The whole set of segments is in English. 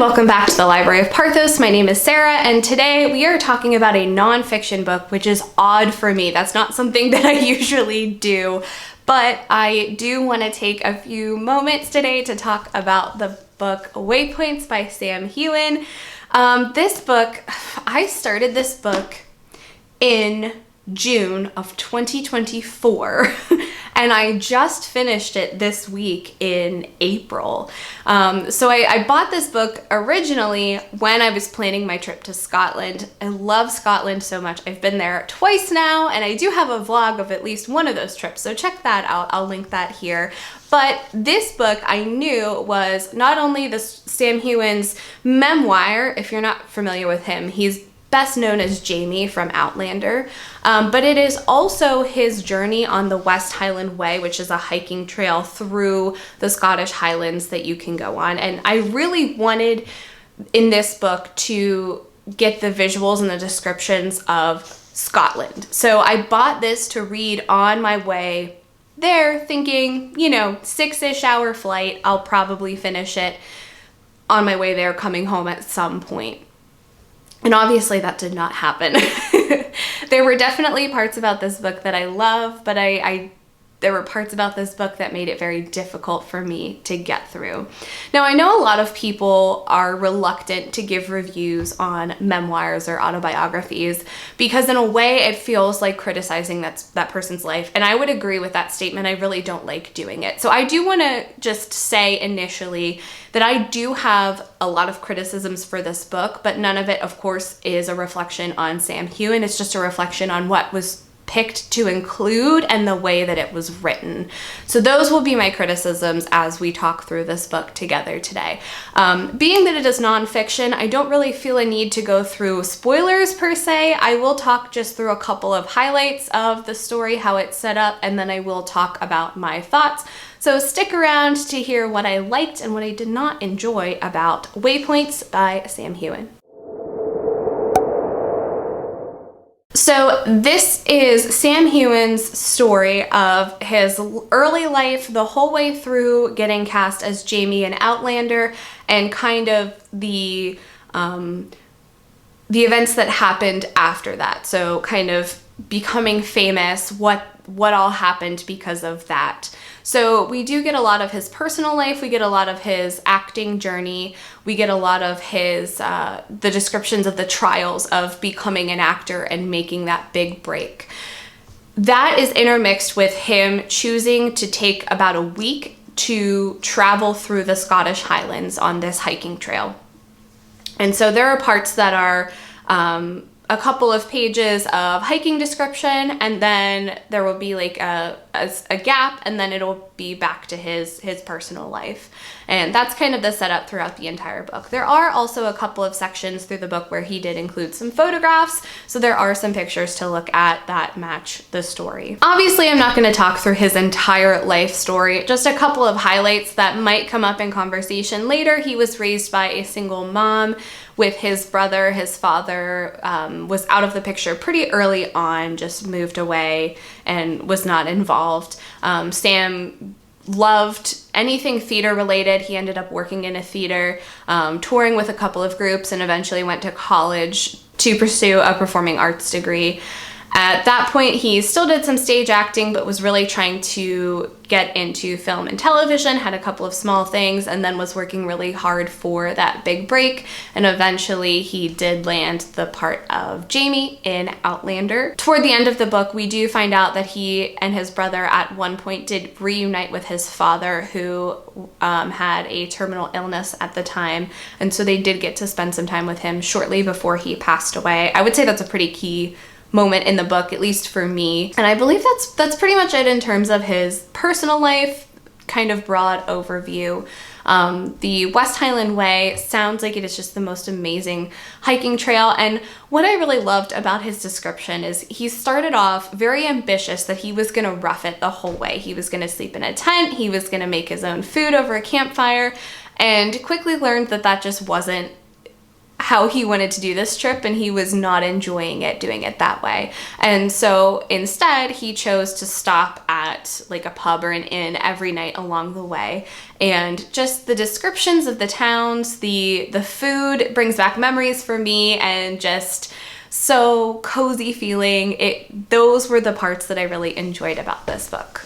welcome back to the Library of Parthos. My name is Sarah, and today we are talking about a nonfiction book, which is odd for me. That's not something that I usually do, but I do want to take a few moments today to talk about the book Waypoints by Sam Heughan. This book, I started this book in June of 2024 and I just finished it this week in April. So I bought this book originally when I was planning my trip to Scotland. I love Scotland so much. I've been there twice now, and I do have a vlog of at least one of those trips, so check that out. I'll link that here. But this book I knew was not only Sam Heughan's memoir. If you're not familiar with him, he's best known as Jamie from Outlander, but it is also his journey on the West Highland Way, which is a hiking trail through the Scottish Highlands that you can go on. And I really wanted in this book to get the visuals and the descriptions of Scotland. So I bought this to read on my way there, thinking, 6-ish hour flight, I'll probably finish it on my way there, coming home at some point. And obviously that did not happen. There were definitely parts about this book that I love, but there were parts about this book that made it very difficult for me to get through. Now, I know a lot of people are reluctant to give reviews on memoirs or autobiographies because in a way it feels like criticizing that person's life. And I would agree with that statement. I really don't like doing it. So I do want to just say initially that I do have a lot of criticisms for this book, but none of it, of course, is a reflection on Sam Heughan. It's just a reflection on what was picked to include and the way that it was written. So those will be my criticisms as we talk through this book together today. Being that it is nonfiction, I don't really feel a need to go through spoilers per se. I will talk just through a couple of highlights of the story, how it's set up, and then I will talk about my thoughts. So stick around to hear what I liked and what I did not enjoy about Waypoints by Sam Heughan. So this is Sam Heughan's story of his early life, the whole way through getting cast as Jamie in Outlander, and kind of the events that happened after that. So kind of becoming famous, what all happened because of that. So we do get a lot of his personal life, we get a lot of his acting journey, we get a lot of his, the descriptions of the trials of becoming an actor and making that big break. That is intermixed with him choosing to take about a week to travel through the Scottish Highlands on this hiking trail. And so there are parts that are a couple of pages of hiking description, and then there will be like a gap, and then it'll be back to his personal life. And that's kind of the setup throughout the entire book. There are also a couple of sections through the book where he did include some photographs, so there are some pictures to look at that match the story. Obviously, I'm not going to talk through his entire life story, just a couple of highlights that might come up in conversation later. He was raised by a single mom with his brother. His father was out of the picture pretty early on, just moved away and was not involved. Sam loved anything theater related. He ended up working in a theater, touring with a couple of groups, and eventually went to college to pursue a performing arts degree. At that point, he still did some stage acting, but was really trying to get into film and television, had a couple of small things, and then was working really hard for that big break. And eventually he did land the part of Jamie in Outlander. Toward the end of the book, we do find out that he and his brother at one point did reunite with his father, who had a terminal illness at the time. And so they did get to spend some time with him shortly before he passed away. I would say that's a pretty key moment in the book, at least for me. And I believe that's pretty much it in terms of his personal life, kind of broad overview. The West Highland Way sounds like it is just the most amazing hiking trail. And what I really loved about his description is he started off very ambitious that he was going to rough it the whole way. He was going to sleep in a tent. He was going to make his own food over a campfire, and quickly learned that that just wasn't how he wanted to do this trip, and he was not enjoying it doing it that way. And so instead he chose to stop at like a pub or an inn every night along the way. And just the descriptions of the towns, the food brings back memories for me, and just so cozy feeling. Those were the parts that I really enjoyed about this book.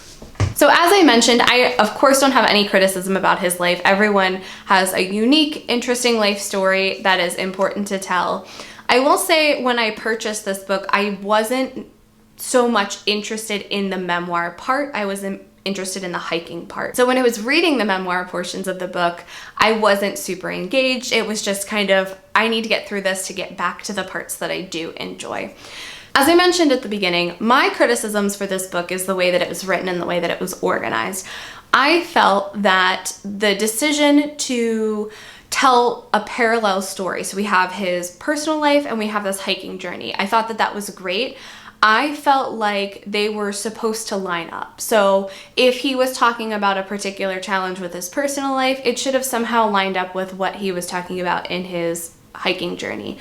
So as I mentioned, I of course don't have any criticism about his life. Everyone has a unique, interesting life story that is important to tell. I will say when I purchased this book, I wasn't so much interested in the memoir part. I was interested in the hiking part. So when I was reading the memoir portions of the book, I wasn't super engaged. It was just kind of, I need to get through this to get back to the parts that I do enjoy. As I mentioned at the beginning, my criticisms for this book is the way that it was written and the way that it was organized. I felt that the decision to tell a parallel story, so we have his personal life and we have this hiking journey, I thought that that was great. I felt like they were supposed to line up. So if he was talking about a particular challenge with his personal life, it should have somehow lined up with what he was talking about in his hiking journey.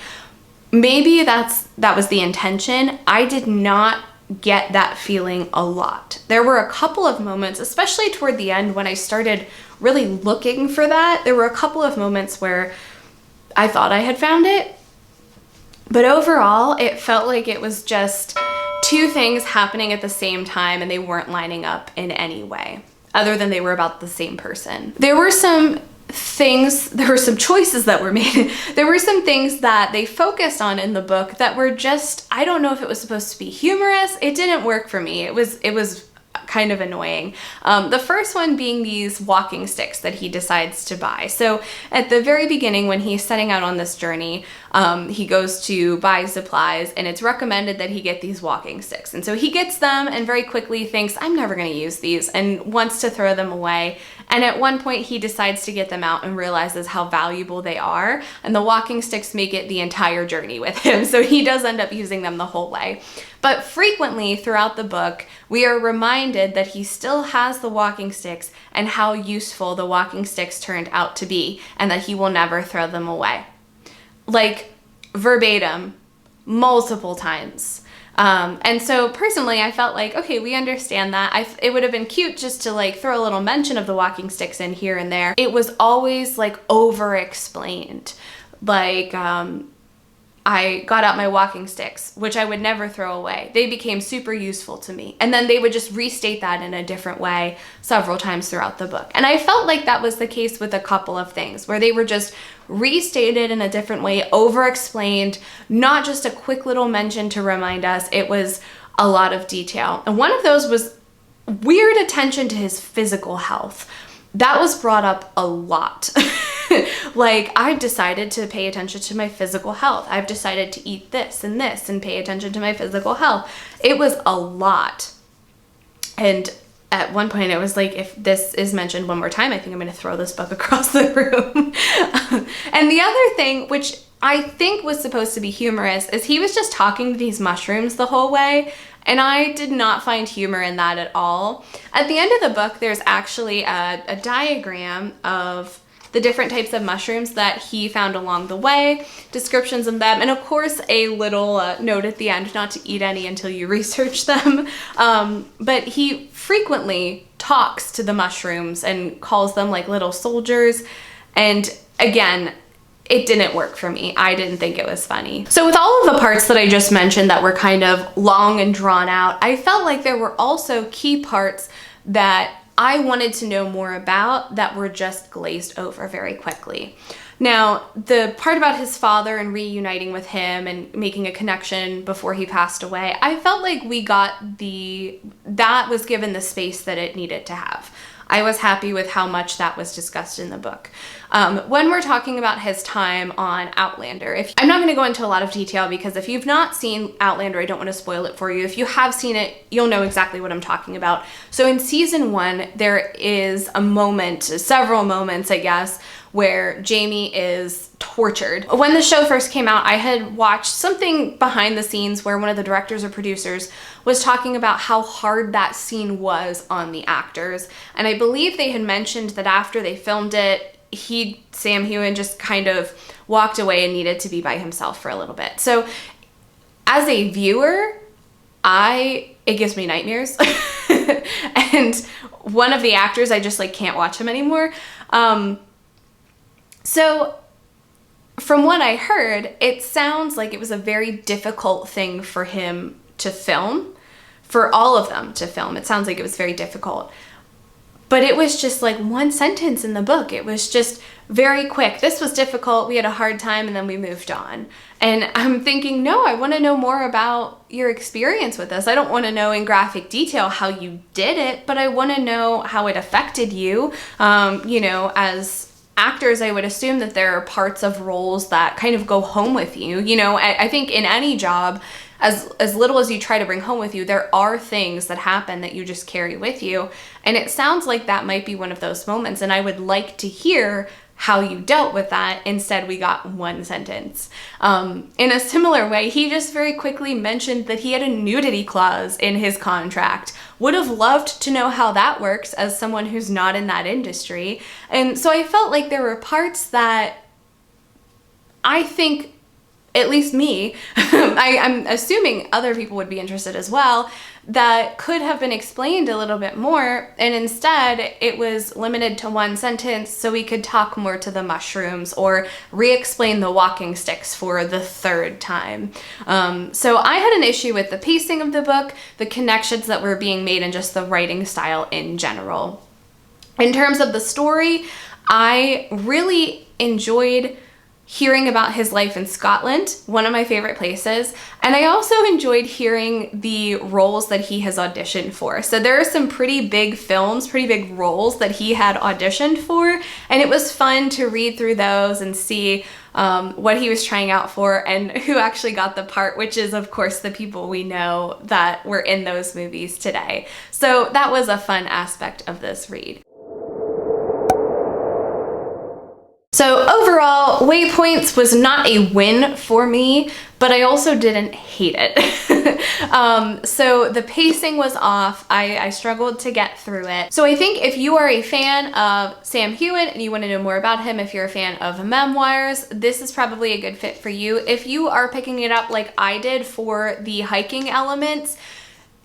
Maybe that was the intention. I did not get that feeling a lot. There were a couple of moments, especially toward the end when I started really looking for that, there were a couple of moments where I thought I had found it. But overall, it felt like it was just two things happening at the same time, and they weren't lining up in any way, other than they were about the same person. There were some choices that were made. There were some things that they focused on in the book that were just, I don't know if it was supposed to be humorous. It didn't work for me. It was kind of annoying. The first one being these walking sticks that he decides to buy. So at the very beginning, when he's setting out on this journey, he goes to buy supplies, and it's recommended that he get these walking sticks. And so he gets them and very quickly thinks, I'm never going to use these, and wants to throw them away. And at one point he decides to get them out and realizes how valuable they are, and the walking sticks make it the entire journey with him. So he does end up using them the whole way. But frequently throughout the book, we are reminded that he still has the walking sticks and how useful the walking sticks turned out to be, and that he will never throw them away. Like verbatim, multiple times. And so personally, I felt like, okay, we understand that. It would have been cute just to like throw a little mention of the walking sticks in here and there. It was always like over-explained. Like, I got out my walking sticks, which I would never throw away. They became super useful to me. And then they would just restate that in a different way several times throughout the book. And I felt like that was the case with a couple of things, where they were just restated in a different way, over-explained, not just a quick little mention to remind us. It was a lot of detail. And one of those was weird attention to his physical health. That was brought up a lot. Like, I've decided to pay attention to my physical health. I've decided to eat this and pay attention to my physical health. It was a lot. And at one point I was like, if this is mentioned one more time, I think I'm going to throw this book across the room. And the other thing, which I think was supposed to be humorous, is he was just talking to these mushrooms the whole way. And I did not find humor in that at all. At the end of the book, there's actually a diagram of the different types of mushrooms that he found along the way, descriptions of them, and of course a little note at the end not to eat any until you research them. But he frequently talks to the mushrooms and calls them like little soldiers. And again, it didn't work for me. I didn't think it was funny. So with all of the parts that I just mentioned that were kind of long and drawn out, I felt like there were also key parts that I wanted to know more about that were just glazed over very quickly. Now, the part about his father and reuniting with him and making a connection before he passed away, I felt like that was given the space that it needed to have. I was happy with how much that was discussed in the book. When we're talking about his time on Outlander, I'm not going to go into a lot of detail because if you've not seen Outlander, I don't want to spoil it for you. If you have seen it, you'll know exactly what I'm talking about. So in season 1, there is several moments, I guess, where Jamie is tortured. When the show first came out, I had watched something behind the scenes where one of the directors or producers was talking about how hard that scene was on the actors. And I believe they had mentioned that after they filmed it, Sam Heughan just kind of walked away and needed to be by himself for a little bit. So as a viewer, it gives me nightmares. And one of the actors, I just like can't watch him anymore. So from what I heard, it sounds like it was a very difficult thing for him to film, for all of them to film. It sounds like it was very difficult. But it was just like one sentence in the book. It was just very quick. This was difficult. We had a hard time and then we moved on. And I'm thinking, no, I want to know more about your experience with this. I don't want to know in graphic detail how you did it, but I want to know how it affected you. You know, as actors, I would assume that there are parts of roles that kind of go home with you. You know, I think in any job, as little as you try to bring home with you, there are things that happen that you just carry with you. And it sounds like that might be one of those moments. And I would like to hear how you dealt with that. Instead, we got one sentence. In a similar way, he just very quickly mentioned that he had a nudity clause in his contract. Would have loved to know how that works as someone who's not in that industry. And so I felt like there were parts that I think, at least me, I'm assuming other people would be interested as well, that could have been explained a little bit more, and instead it was limited to one sentence so we could talk more to the mushrooms or re-explain the walking sticks for the third time. So I had an issue with the pacing of the book, the connections that were being made, and just the writing style in general. In terms of the story, I really enjoyed hearing about his life in Scotland, one of my favorite places. And I also enjoyed hearing the roles that he has auditioned for. So there are some pretty big films, pretty big roles that he had auditioned for. And it was fun to read through those and see what he was trying out for and who actually got the part, which is of course the people we know that were in those movies today. So that was a fun aspect of this read. So overall, Waypoints was not a win for me, but I also didn't hate it. So the pacing was off. I struggled to get through it. So I think if you are a fan of Sam Heughan and you want to know more about him, if you're a fan of memoirs, this is probably a good fit for you. If you are picking it up like I did for the hiking elements,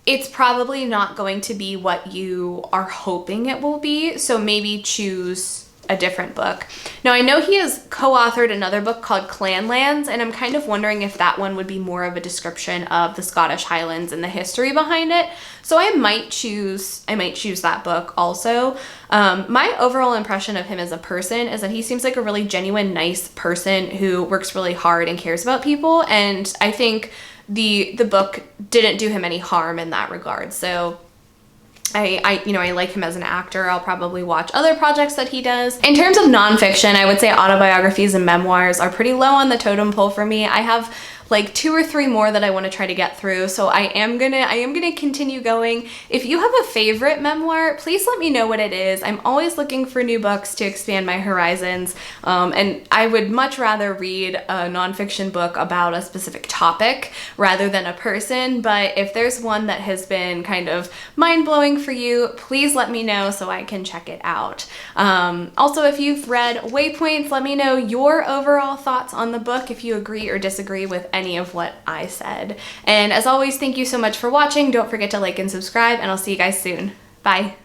it's probably not going to be what you are hoping it will be. So maybe choose a different book. Now, I know he has co-authored another book called Clanlands, and I'm kind of wondering if that one would be more of a description of the Scottish Highlands and the history behind it. So I might choose that book also. My overall impression of him as a person is that he seems like a really genuine, nice person who works really hard and cares about people. And I think the book didn't do him any harm in that regard. So I like him as an actor. I'll probably watch other projects that he does. In terms of nonfiction, I would say autobiographies and memoirs are pretty low on the totem pole for me. I have like 2 or 3 more that I want to try to get through. So I am gonna continue going. If you have a favorite memoir, please let me know what it is. I'm always looking for new books to expand my horizons. And I would much rather read a nonfiction book about a specific topic rather than a person. But if there's one that has been kind of mind-blowing for you, please let me know so I can check it out. Also, if you've read Waypoints, let me know your overall thoughts on the book, if you agree or disagree with any of what I said. And as always, thank you so much for watching. Don't forget to like and subscribe, and I'll see you guys soon. Bye.